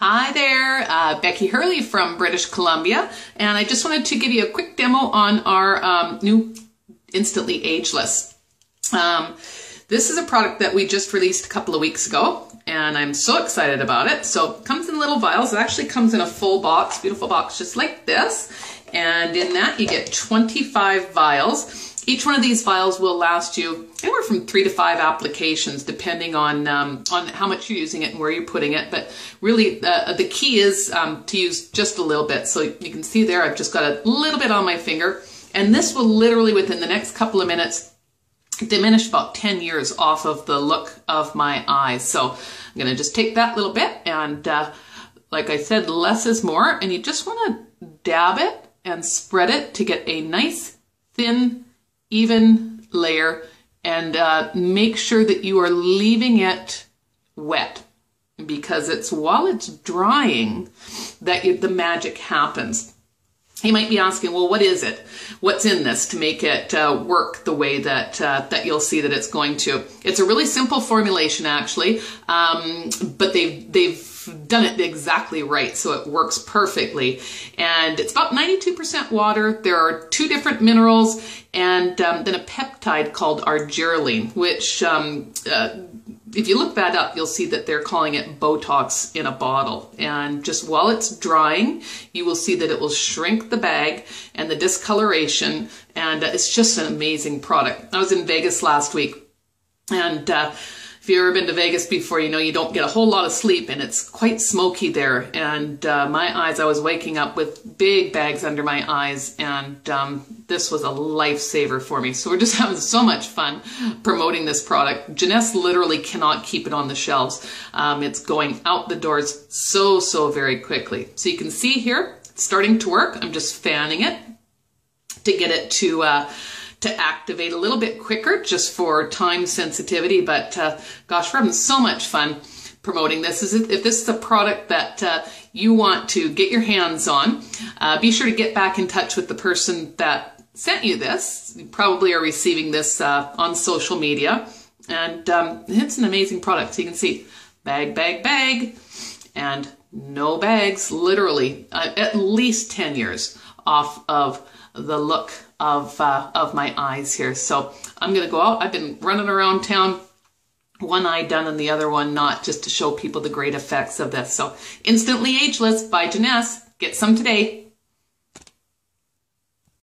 Hi there, Becky Hurley from British Columbia, and I just wanted to give you a quick demo on our new Instantly Ageless. This is a product that we just released a couple of weeks ago, and I'm so excited about it. So it comes in little vials. It actually comes in a full box, beautiful box just like this, and in that you get 25 vials. Each one of these vials will last you anywhere from 3 to 5 applications, depending on how much you're using it and where you're putting it. But really, the key is to use just a little bit. So you can see there, I've just got a little bit on my finger. And this will literally, within the next couple of minutes, diminish about 10 years off of the look of my eyes. So I'm going to just take that little bit. And like I said, less is more. And you just want to dab it and spread it to get a nice, thin, even layer, and make sure that you are leaving it wet, because it's while it's drying that the magic happens. You might be asking, well, what is it? What's in this to make it work the way that that you'll see that it's going to? It's a really simple formulation, actually, but they've done it exactly right, so it works perfectly. And it's about 92% water. There are 2 different minerals, and then a peptide called argireline, which if you look that up, you'll see that they're calling it Botox in a bottle. And just while it's drying, you will see that it will shrink the bag and the discoloration, and it's just an amazing product. I was in Vegas last week, and if you've ever been to Vegas before, you know you don't get a whole lot of sleep, and it's quite smoky there. And my eyes, I was waking up with big bags under my eyes, and this was a lifesaver for me. So we're just having so much fun promoting this product. Jeunesse literally cannot keep it on the shelves. It's going out the doors so very quickly. So you can see here, it's starting to work. I'm just fanning it to get it to activate a little bit quicker, just for time sensitivity. But gosh, we're having so much fun promoting this. If this is a product that you want to get your hands on, be sure to get back in touch with the person that sent you this. You probably are receiving this on social media, and it's an amazing product. So you can see bag, and no bags, literally at least 10 years off of the look of my eyes here. So I'm gonna go out. I've been running around town, one eye done and the other one not, just to show people the great effects of this. So Instantly Ageless by Jeunesse. Get some today.